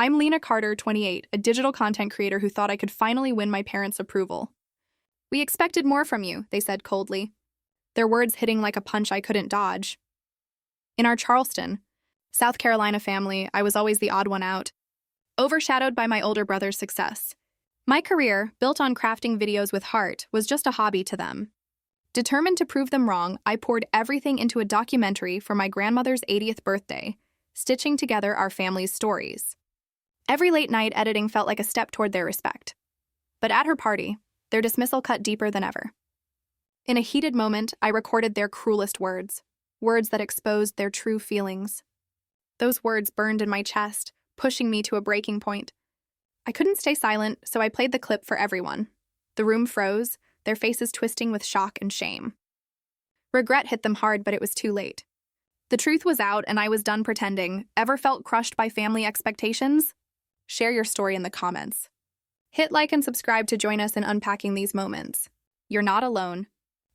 I'm Lena Carter, 28, a digital content creator who thought I could finally win my parents' approval. We expected more from you, they said coldly, their words hitting like a punch I couldn't dodge. In our Charleston, South Carolina family, I was always the odd one out, overshadowed by my older brother's success. My career, built on crafting videos with heart, was just a hobby to them. Determined to prove them wrong, I poured everything into a documentary for my grandmother's 80th birthday, stitching together our family's stories. Every late night editing felt like a step toward their respect. But at her party, their dismissal cut deeper than ever. In a heated moment, I recorded their cruelest words, words that exposed their true feelings. Those words burned in my chest, pushing me to a breaking point. I couldn't stay silent, so I played the clip for everyone. The room froze, their faces twisting with shock and shame. Regret hit them hard, but it was too late. The truth was out, and I was done pretending. Ever felt crushed by family expectations? Share your story in the comments. Hit like and subscribe to join us in unpacking these moments. You're not alone.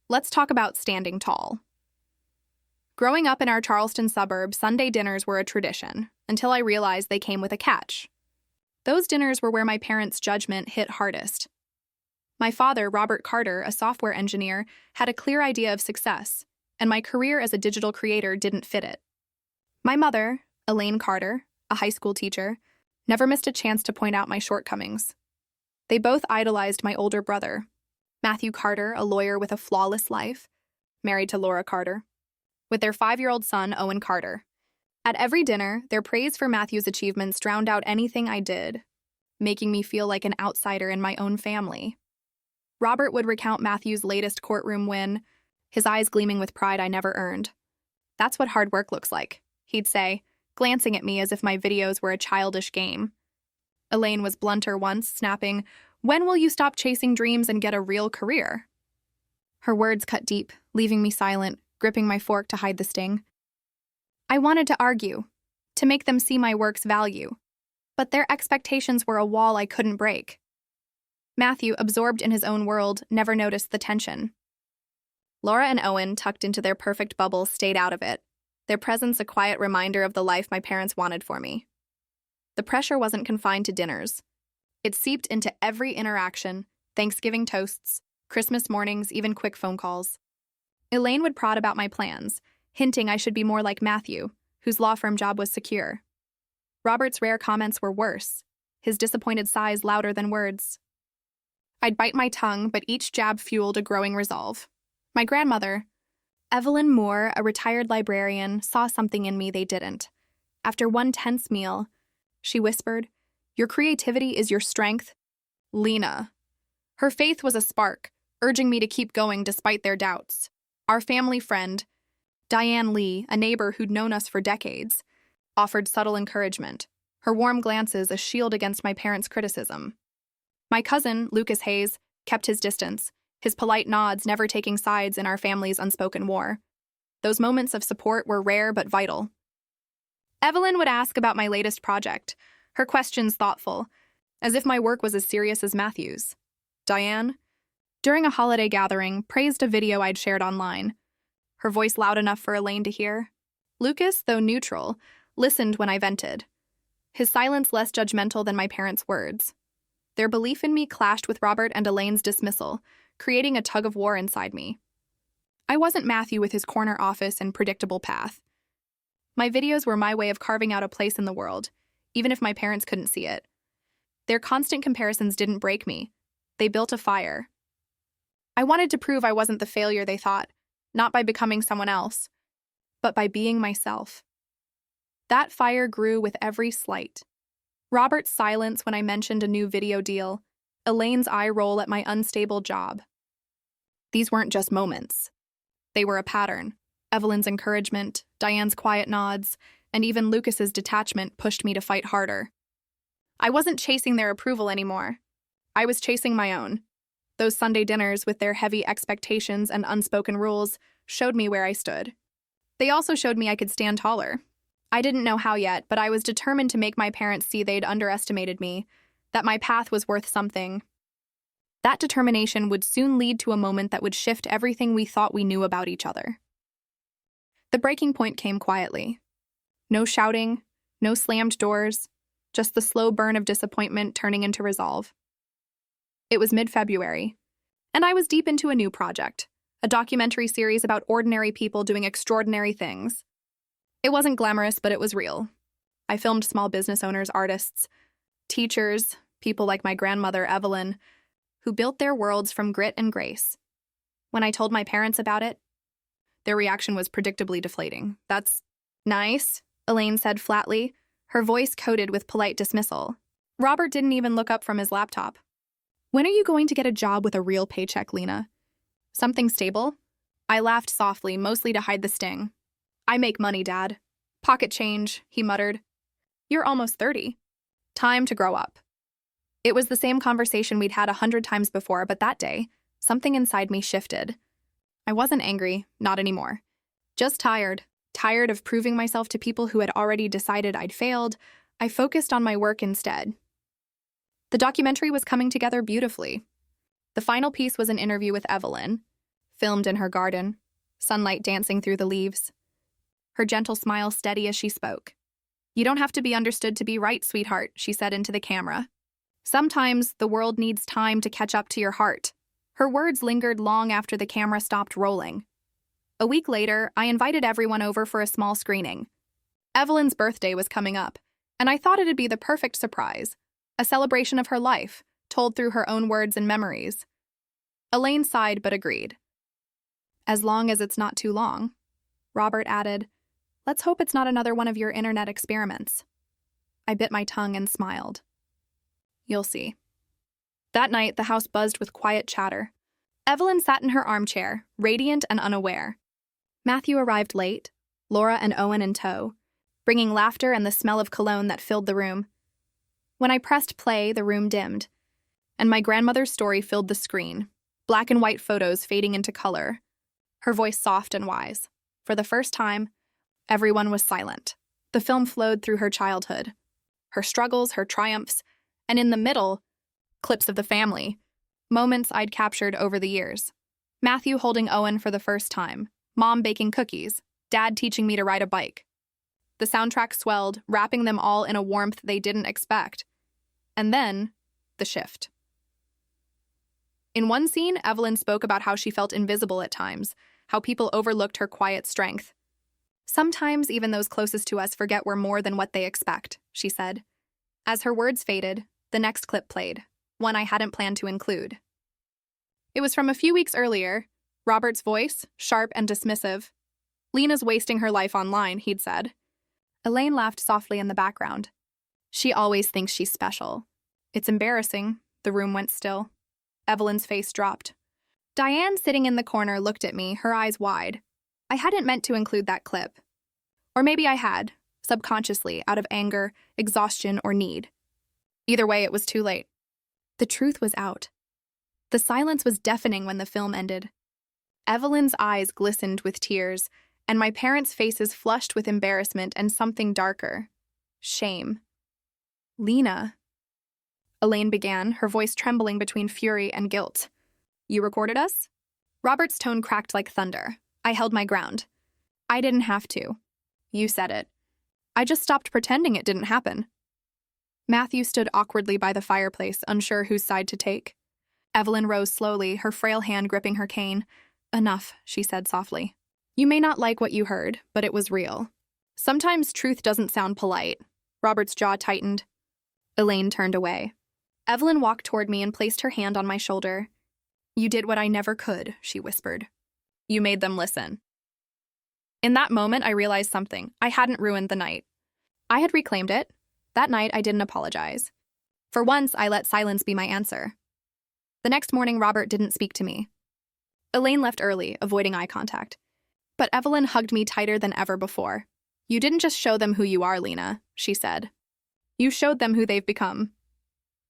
Let's talk about standing tall. Growing up in our Charleston suburb, Sunday dinners were a tradition, until I realized they came with a catch. Those dinners were where my parents' judgment hit hardest. My father, Robert Carter, a software engineer, had a clear idea of success, and my career as a digital creator didn't fit it. My mother, Elaine Carter, a high school teacher, never missed a chance to point out my shortcomings. They both idolized my older brother, Matthew Carter, a lawyer with a flawless life, married to Laura Carter, with their 5-year-old son, Owen Carter. At every dinner, their praise for Matthew's achievements drowned out anything I did, making me feel like an outsider in my own family. Robert would recount Matthew's latest courtroom win, his eyes gleaming with pride I never earned. "That's what hard work looks like," he'd say, glancing at me as if my videos were a childish game. Elaine was blunter once, snapping, "When will you stop chasing dreams and get a real career?" Her words cut deep, leaving me silent, gripping my fork to hide the sting. I wanted to argue, to make them see my work's value, but their expectations were a wall I couldn't break. Matthew, absorbed in his own world, never noticed the tension. Laura and Owen, tucked into their perfect bubble, stayed out of it, their presence a quiet reminder of the life my parents wanted for me. The pressure wasn't confined to dinners. It seeped into every interaction, Thanksgiving toasts, Christmas mornings, even quick phone calls. Elaine would prod about my plans, hinting I should be more like Matthew, whose law firm job was secure. Robert's rare comments were worse, his disappointed sighs louder than words. I'd bite my tongue, but each jab fueled a growing resolve. My grandmother, Evelyn Moore, a retired librarian, saw something in me they didn't. After one tense meal, she whispered, "Your creativity is your strength, Lena." Her faith was a spark, urging me to keep going despite their doubts. Our family friend, Diane Lee, a neighbor who'd known us for decades, offered subtle encouragement, her warm glances a shield against my parents' criticism. My cousin, Lucas Hayes, kept his distance, his polite nods never taking sides in our family's unspoken war. Those moments of support were rare but vital. Evelyn would ask about my latest project, her questions thoughtful, as if my work was as serious as Matthew's. Diane, during a holiday gathering, praised a video I'd shared online, her voice loud enough for Elaine to hear. Lucas, though neutral, listened when I vented, his silence less judgmental than my parents' words. Their belief in me clashed with Robert and Elaine's dismissal, creating a tug-of-war inside me. I wasn't Matthew with his corner office and predictable path. My videos were my way of carving out a place in the world, even if my parents couldn't see it. Their constant comparisons didn't break me. They built a fire. I wanted to prove I wasn't the failure they thought, not by becoming someone else, but by being myself. That fire grew with every slight. Robert's silence when I mentioned a new video deal, Elaine's eye roll at my unstable job. These weren't just moments. They were a pattern. Evelyn's encouragement, Diane's quiet nods, and even Lucas's detachment pushed me to fight harder. I wasn't chasing their approval anymore. I was chasing my own. Those Sunday dinners with their heavy expectations and unspoken rules showed me where I stood. They also showed me I could stand taller. I didn't know how yet, but I was determined to make my parents see they'd underestimated me, that my path was worth something. That determination would soon lead to a moment that would shift everything we thought we knew about each other. The breaking point came quietly. No shouting, no slammed doors, just the slow burn of disappointment turning into resolve. It was mid-February, and I was deep into a new project, a documentary series about ordinary people doing extraordinary things. It wasn't glamorous, but it was real. I filmed small business owners, artists, teachers, people like my grandmother, Evelyn, who built their worlds from grit and grace. When I told my parents about it, their reaction was predictably deflating. "That's nice," Elaine said flatly, her voice coated with polite dismissal. Robert didn't even look up from his laptop. "When are you going to get a job with a real paycheck, Lena? Something stable?" I laughed softly, mostly to hide the sting. "I make money, Dad. Pocket change," he muttered. "You're almost 30. Time to grow up." It was the same conversation we'd had 100 times before, but that day, something inside me shifted. I wasn't angry, not anymore. Just tired of proving myself to people who had already decided I'd failed. I focused on my work instead. The documentary was coming together beautifully. The final piece was an interview with Evelyn, filmed in her garden, sunlight dancing through the leaves. Her gentle smile steady as she spoke. "You don't have to be understood to be right, sweetheart," she said into the camera. "Sometimes the world needs time to catch up to your heart." Her words lingered long after the camera stopped rolling. A week later, I invited everyone over for a small screening. Evelyn's birthday was coming up, and I thought it'd be the perfect surprise, a celebration of her life, told through her own words and memories. Elaine sighed but agreed. "As long as it's not too long," Robert added. "Let's hope it's not another one of your internet experiments." I bit my tongue and smiled. "You'll see." That night, the house buzzed with quiet chatter. Evelyn sat in her armchair, radiant and unaware. Matthew arrived late, Laura and Owen in tow, bringing laughter and the smell of cologne that filled the room. When I pressed play, the room dimmed, and my grandmother's story filled the screen, black and white photos fading into color, her voice soft and wise. For the first time, everyone was silent. The film flowed through her childhood, her struggles, her triumphs, and in the middle, clips of the family, moments I'd captured over the years. Matthew holding Owen for the first time, Mom baking cookies, Dad teaching me to ride a bike. The soundtrack swelled, wrapping them all in a warmth they didn't expect. And then, the shift. In one scene, Evelyn spoke about how she felt invisible at times, how people overlooked her quiet strength. "Sometimes even those closest to us forget we're more than what they expect," she said. As her words faded, the next clip played, one I hadn't planned to include. It was from a few weeks earlier, Robert's voice, sharp and dismissive. "Lena's wasting her life online," he'd said. Elaine laughed softly in the background. "She always thinks she's special." "It's embarrassing." The room went still. Evelyn's face dropped. Diane, sitting in the corner, looked at me, her eyes wide. I hadn't meant to include that clip. Or maybe I had, subconsciously, out of anger, exhaustion, or need. Either way, it was too late. The truth was out. The silence was deafening when the film ended. Evelyn's eyes glistened with tears, and my parents' faces flushed with embarrassment and something darker. Shame. "Lena," Elaine began, her voice trembling between fury and guilt. "You recorded us?" Robert's tone cracked like thunder. I held my ground. "I didn't have to. You said it. I just stopped pretending it didn't happen." Matthew stood awkwardly by the fireplace, unsure whose side to take. Evelyn rose slowly, her frail hand gripping her cane. "Enough," she said softly. "You may not like what you heard, but it was real. Sometimes truth doesn't sound polite." Robert's jaw tightened. Elaine turned away. Evelyn walked toward me and placed her hand on my shoulder. "You did what I never could," she whispered. "You made them listen." In that moment, I realized something. I hadn't ruined the night. I had reclaimed it. That night, I didn't apologize. For once, I let silence be my answer. The next morning, Robert didn't speak to me. Elaine left early, avoiding eye contact. But Evelyn hugged me tighter than ever before. "You didn't just show them who you are, Lena," she said. "You showed them who they've become."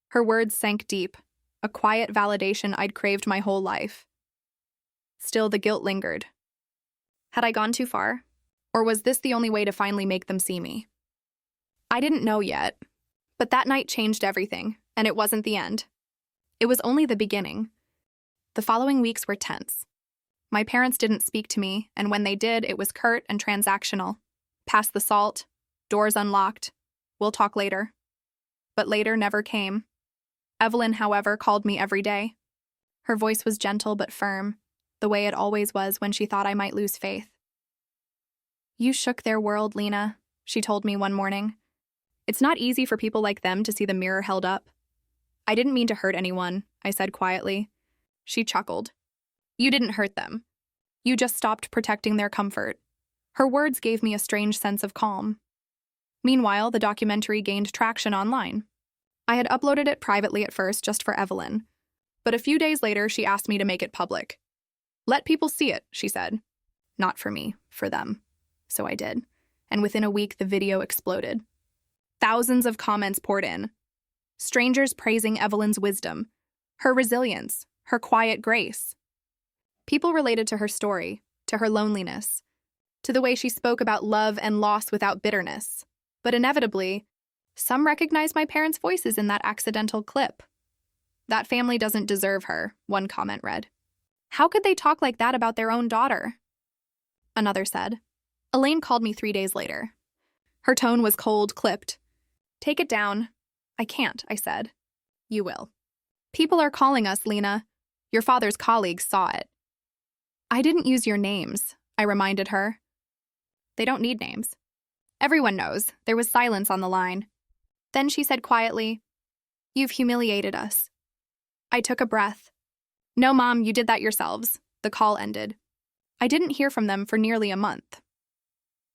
Her words sank deep, a quiet validation I'd craved my whole life. Still, the guilt lingered. Had I gone too far? Or was this the only way to finally make them see me? I didn't know yet, but that night changed everything, and it wasn't the end. It was only the beginning. The following weeks were tense. My parents didn't speak to me, and when they did, it was curt and transactional. "Pass the salt. Doors unlocked. We'll talk later." but later never came. Evelyn, however, called me every day. Her voice was gentle but firm, the way it always was when she thought I might lose faith. "You shook their world, Lena," she told me one morning. "It's not easy for people like them to see the mirror held up." "I didn't mean to hurt anyone," I said quietly. She chuckled. "You didn't hurt them. You just stopped protecting their comfort." Her words gave me a strange sense of calm. Meanwhile, the documentary gained traction online. I had uploaded it privately at first just for Evelyn, but a few days later she asked me to make it public. "Let people see it," she said. Not for me, for them. So I did, and within a week the video exploded. Thousands of comments poured in. Strangers praising Evelyn's wisdom, her resilience, her quiet grace. People related to her story, to her loneliness, to the way she spoke about love and loss without bitterness. But inevitably, some recognized my parents' voices in that accidental clip. "That family doesn't deserve her," one comment read. "How could they talk like that about their own daughter?" Another said. Elaine called me 3 days later. Her tone was cold, clipped. "Take it down." "I can't," I said. "You will. People are calling us, Lena. Your father's colleagues saw it." "I didn't use your names," I reminded her. "They don't need names. Everyone knows. There was silence on the line." Then she said quietly, "You've humiliated us." I took a breath. "No, Mom, you did that yourselves." The call ended. I didn't hear from them for nearly a month.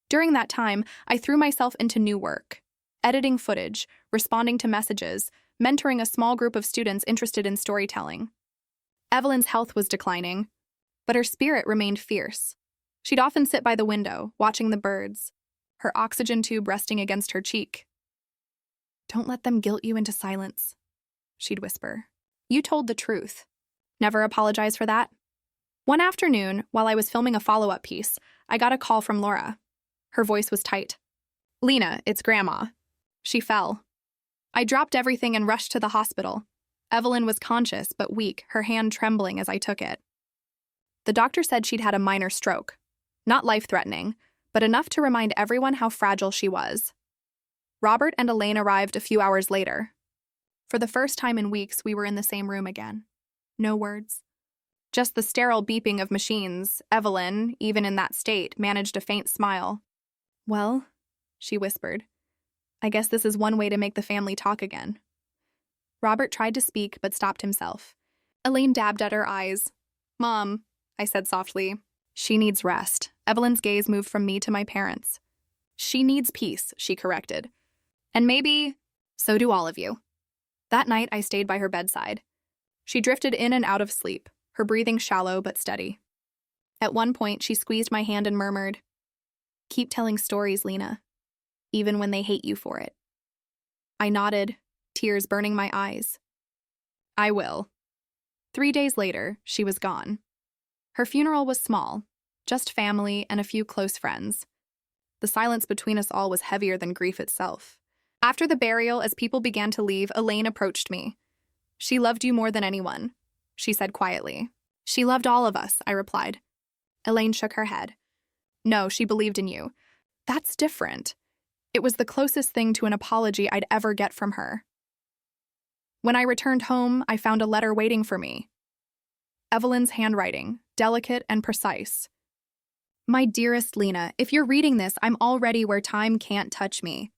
During that time, I threw myself into new work, editing footage, responding to messages, mentoring a small group of students interested in storytelling. Evelyn's health was declining, but her spirit remained fierce. She'd often sit by the window, watching the birds, her oxygen tube resting against her cheek. "Don't let them guilt you into silence," she'd whisper. "You told the truth. Never apologize for that." One afternoon, while I was filming a follow-up piece, I got a call from Laura. Her voice was tight. "Lena, it's Grandma." She fell. I dropped everything and rushed to the hospital. Evelyn was conscious but weak, her hand trembling as I took it. The doctor said she'd had a minor stroke. Not life-threatening, but enough to remind everyone how fragile she was. Robert and Elaine arrived a few hours later. For the first time in weeks, we were in the same room again. No words. Just the sterile beeping of machines. Evelyn, even in that state, managed a faint smile. "Well," she whispered, "I guess this is one way to make the family talk again." Robert tried to speak, but stopped himself. Elaine dabbed at her eyes. "Mom," I said softly, "she needs rest." Evelyn's gaze moved from me to my parents. "She needs peace," she corrected. "And maybe, so do all of you." That night, I stayed by her bedside. She drifted in and out of sleep, her breathing shallow but steady. At one point, she squeezed my hand and murmured, "Keep telling stories, Lena, even when they hate you for it." I nodded, tears burning my eyes. "I will." 3 days later, she was gone. Her funeral was small, just family and a few close friends. The silence between us all was heavier than grief itself. After the burial, as people began to leave, Elaine approached me. "She loved you more than anyone," she said quietly. "She loved all of us," I replied. Elaine shook her head. "No, she believed in you." "That's different." It was the closest thing to an apology I'd ever get from her. When I returned home, I found a letter waiting for me. Evelyn's handwriting, delicate and precise. "My dearest Lena, if you're reading this, I'm already where time can't touch me.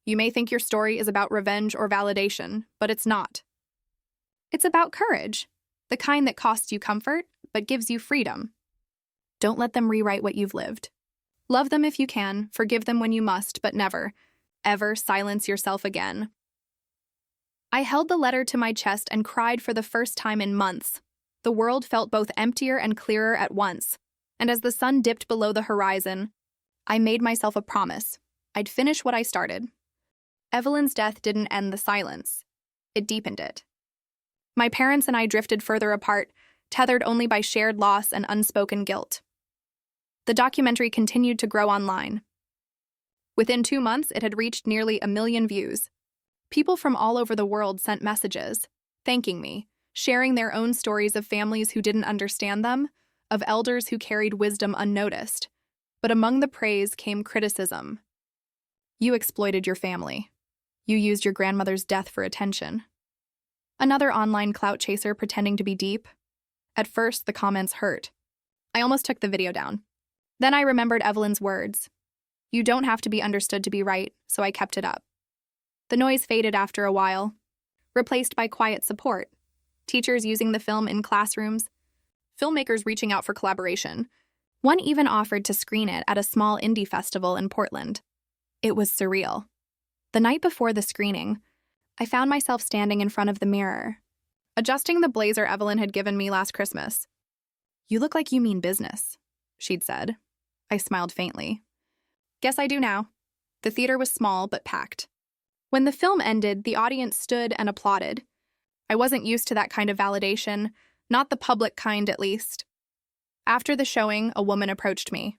You may think your story is about revenge or validation, but it's not. It's about courage, the kind that costs you comfort, but gives you freedom. Don't let them rewrite what you've lived. Love them if you can, forgive them when you must, but never, ever silence yourself again." I held the letter to my chest and cried for the first time in months. The world felt both emptier and clearer at once, and as the sun dipped below the horizon, I made myself a promise. I'd finish what I started. Evelyn's death didn't end the silence. It deepened it. My parents and I drifted further apart, tethered only by shared loss and unspoken guilt. The documentary continued to grow online. Within 2 months, it had reached nearly 1 million views. People from all over the world sent messages, thanking me, sharing their own stories of families who didn't understand them, of elders who carried wisdom unnoticed. But among the praise came criticism. "You exploited your family. You used your grandmother's death for attention. Another online clout chaser pretending to be deep. At first, the comments hurt. I almost took the video down. Then I remembered Evelyn's words. You don't have to be understood to be right, so I kept it up. The noise faded after a while, replaced by quiet support. Teachers using the film in classrooms, filmmakers reaching out for collaboration. One even offered to screen it at a small indie festival in Portland. It was surreal. The night before the screening, I found myself standing in front of the mirror, adjusting the blazer Evelyn had given me last Christmas. You look like you mean business, she'd said. I smiled faintly. Guess I do now. The theater was small but packed. When the film ended, the audience stood and applauded. I wasn't used to that kind of validation, not the public kind at least. After the showing, a woman approached me.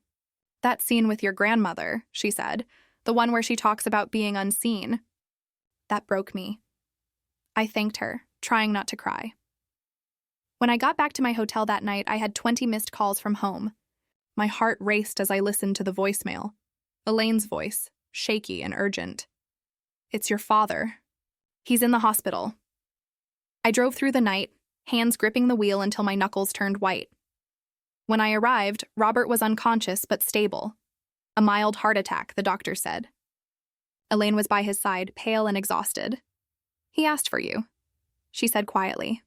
That scene with your grandmother, she said, the one where she talks about being unseen. That broke me. I thanked her, trying not to cry. When I got back to my hotel that night, I had 20 missed calls from home. My heart raced as I listened to the voicemail. Elaine's voice, shaky and urgent. It's your father. He's in the hospital. I drove through the night, hands gripping the wheel until my knuckles turned white. When I arrived, Robert was unconscious but stable. A mild heart attack, the doctor said. Elaine was by his side, pale and exhausted. He asked for you, she said quietly.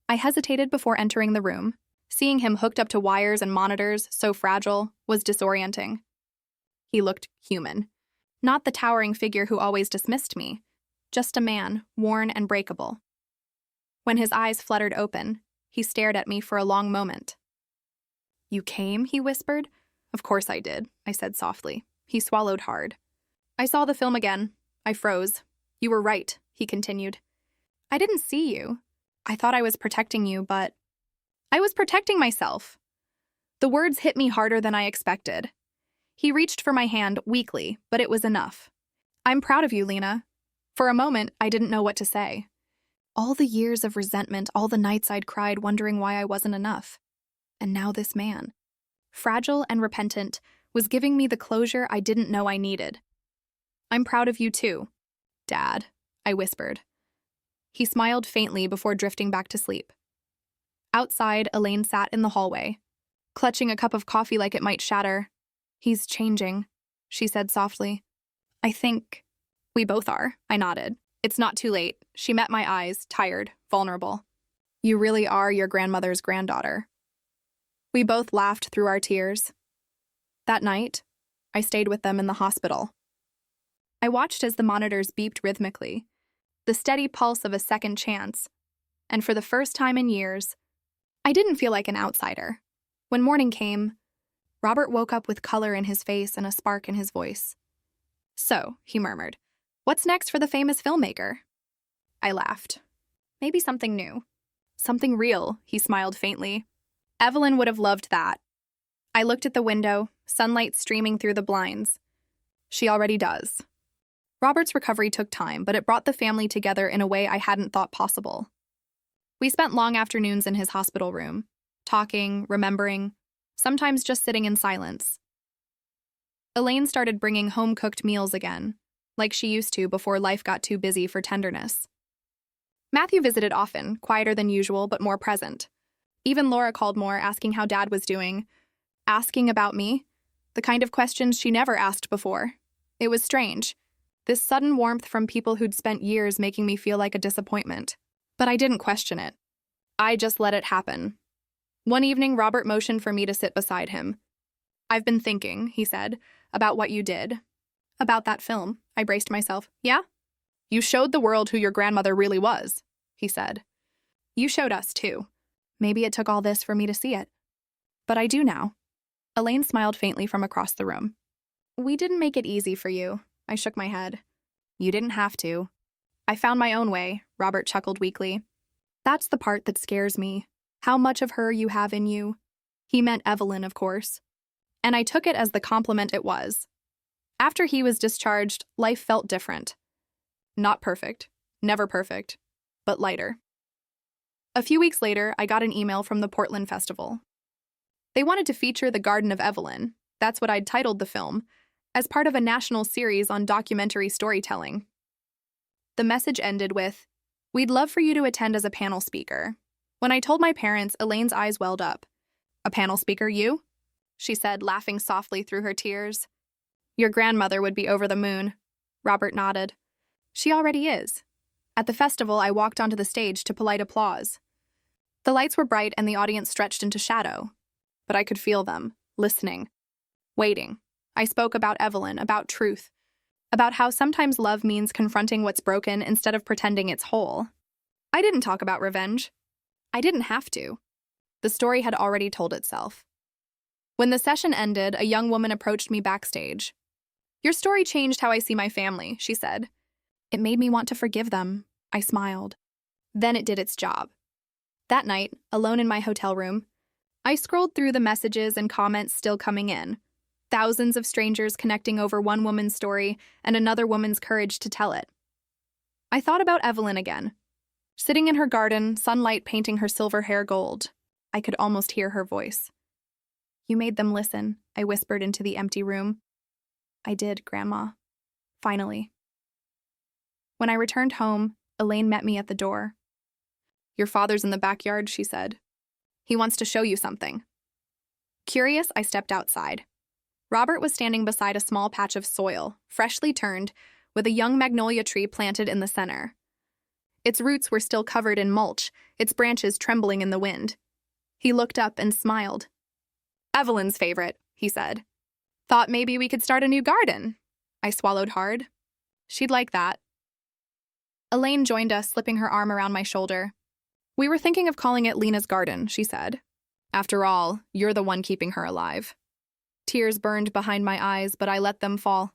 I hesitated before entering the room. Seeing him hooked up to wires and monitors, so fragile, was disorienting. He looked human. Not the towering figure who always dismissed me, just a man, worn and breakable. When his eyes fluttered open, he stared at me for a long moment. You came, he whispered. Of course I did, I said softly. He swallowed hard. I saw the film again. I froze. You were right, he continued. I didn't see you. I thought I was protecting you, but I was protecting myself. The words hit me harder than I expected. He reached for my hand weakly, but it was enough. I'm proud of you, Lena. For a moment, I didn't know what to say. All the years of resentment, all the nights I'd cried wondering why I wasn't enough. And now this man, fragile and repentant, was giving me the closure I didn't know I needed. I'm proud of you too, Dad, I whispered. He smiled faintly before drifting back to sleep. Outside, Elaine sat in the hallway, clutching a cup of coffee like it might shatter. He's changing, she said softly. I think we both are, I nodded. It's not too late. She met my eyes, tired, vulnerable. You really are your grandmother's granddaughter. We both laughed through our tears. That night, I stayed with them in the hospital. I watched as the monitors beeped rhythmically, the steady pulse of a second chance, and for the first time in years, I didn't feel like an outsider. When morning came, Robert woke up with color in his face and a spark in his voice. So, he murmured, what's next for the famous filmmaker? I laughed. Maybe something new. Something real, he smiled faintly. Evelyn would have loved that. I looked at the window, sunlight streaming through the blinds. She already does. Robert's recovery took time, but it brought the family together in a way I hadn't thought possible. We spent long afternoons in his hospital room, talking, remembering, sometimes just sitting in silence. Elaine started bringing home-cooked meals again, like she used to before life got too busy for tenderness. Matthew visited often, quieter than usual, but more present. Even Laura called more, asking how Dad was doing, asking about me, the kind of questions she never asked before. It was strange, this sudden warmth from people who'd spent years making me feel like a disappointment. But I didn't question it. I just let it happen. One evening, Robert motioned for me to sit beside him. I've been thinking, he said, about what you did. About that film. I braced myself. Yeah? You showed the world who your grandmother really was, he said. You showed us, too. Maybe it took all this for me to see it. But I do now. Elaine smiled faintly from across the room. We didn't make it easy for you. I shook my head. You didn't have to. I found my own way, Robert chuckled weakly. That's the part that scares me. How much of her you have in you. He meant Evelyn, of course. And I took it as the compliment it was. After he was discharged, life felt different. Not perfect, never perfect, but lighter. A few weeks later, I got an email from the Portland Festival. They wanted to feature The Garden of Evelyn, that's what I'd titled the film, as part of a national series on documentary storytelling. The message ended with, "We'd love for you to attend as a panel speaker." When I told my parents, Elaine's eyes welled up. "A panel speaker, you?" she said, laughing softly through her tears. "Your grandmother would be over the moon." Robert nodded. "She already is." At the festival, I walked onto the stage to polite applause. The lights were bright and the audience stretched into shadow. But I could feel them, listening, waiting. I spoke about Evelyn, about truth, about how sometimes love means confronting what's broken instead of pretending it's whole. I didn't talk about revenge. I didn't have to. The story had already told itself. When the session ended, a young woman approached me backstage. "Your story changed how I see my family," she said. "It made me want to forgive them." I smiled. Then it did its job. That night, alone in my hotel room, I scrolled through the messages and comments still coming in. Thousands of strangers connecting over one woman's story and another woman's courage to tell it. I thought about Evelyn again. Sitting in her garden, sunlight painting her silver hair gold. I could almost hear her voice. "You made them listen," I whispered into the empty room. "I did, Grandma. Finally." When I returned home, Elaine met me at the door. "Your father's in the backyard," she said. "He wants to show you something." Curious, I stepped outside. Robert was standing beside a small patch of soil, freshly turned, with a young magnolia tree planted in the center. Its roots were still covered in mulch, its branches trembling in the wind. He looked up and smiled. "Evelyn's favorite," he said. "Thought maybe we could start a new garden." I swallowed hard. "She'd like that." Elaine joined us, slipping her arm around my shoulder. "We were thinking of calling it Lena's Garden," she said. "After all, you're the one keeping her alive." Tears burned behind my eyes, but I let them fall.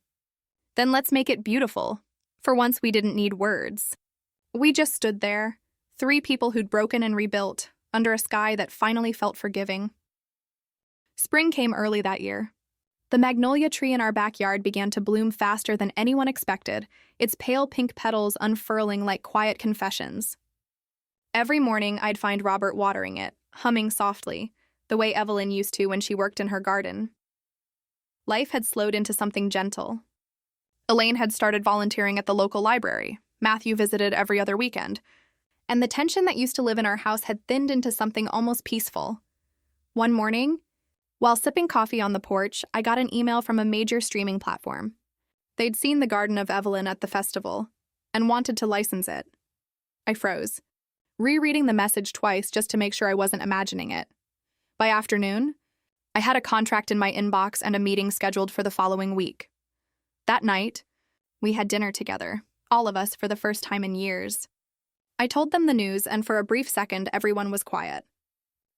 "Then let's make it beautiful." For once, we didn't need words. We just stood there, three people who'd broken and rebuilt, under a sky that finally felt forgiving. Spring came early that year. The magnolia tree in our backyard began to bloom faster than anyone expected, its pale pink petals unfurling like quiet confessions. Every morning, I'd find Robert watering it, humming softly, the way Evelyn used to when she worked in her garden. Life had slowed into something gentle. Elaine had started volunteering at the local library. Matthew visited every other weekend. And the tension that used to live in our house had thinned into something almost peaceful. One morning, while sipping coffee on the porch, I got an email from a major streaming platform. They'd seen the garden of Evelyn at the festival and wanted to license it. I froze, rereading the message twice just to make sure I wasn't imagining it. By afternoon, I had a contract in my inbox and a meeting scheduled for the following week. That night, we had dinner together, all of us for the first time in years. I told them the news, and for a brief second, everyone was quiet.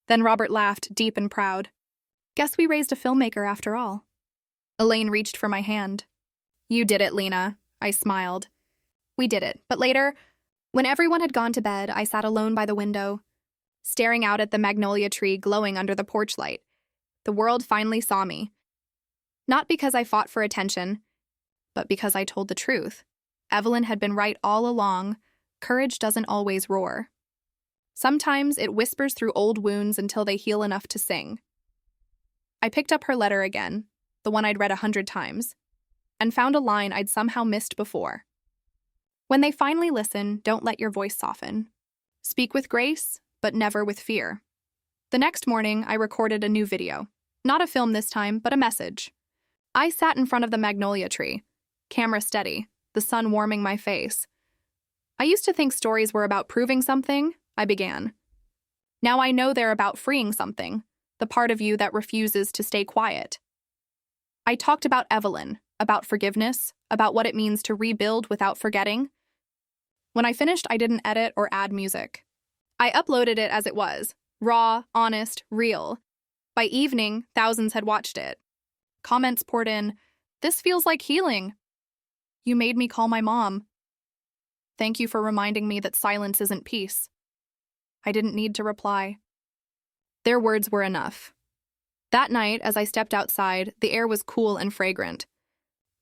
Then Robert laughed, deep and proud. "Guess we raised a filmmaker after all." Elaine reached for my hand. "You did it, Lena," I smiled. We did it, but later, when everyone had gone to bed, I sat alone by the window, staring out at the magnolia tree glowing under the porch light. The world finally saw me. Not because I fought for attention, but because I told the truth. Evelyn had been right all along. Courage doesn't always roar. Sometimes it whispers through old wounds until they heal enough to sing. I picked up her letter again, the one I'd read 100 times, and found a line I'd somehow missed before. "When they finally listen, don't let your voice soften. Speak with grace, but never with fear." The next morning, I recorded a new video. Not a film this time, but a message. I sat in front of the magnolia tree, camera steady, the sun warming my face. "I used to think stories were about proving something," I began. "Now I know they're about freeing something, the part of you that refuses to stay quiet." I talked about Evelyn, about forgiveness, about what it means to rebuild without forgetting. When I finished, I didn't edit or add music. I uploaded it as it was, raw, honest, real. By evening, thousands had watched it. Comments poured in, "This feels like healing. You made me call my mom. Thank you for reminding me that silence isn't peace." I didn't need to reply. Their words were enough. That night, as I stepped outside, the air was cool and fragrant.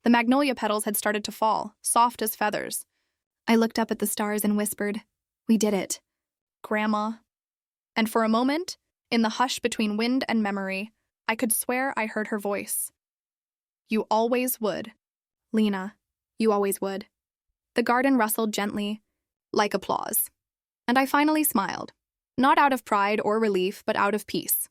The magnolia petals had started to fall, soft as feathers. I looked up at the stars and whispered, "We did it, Grandma." And for a moment, in the hush between wind and memory, I could swear I heard her voice. "You always would, Lena. You always would." The garden rustled gently, like applause. And I finally smiled. Not out of pride or relief, but out of peace.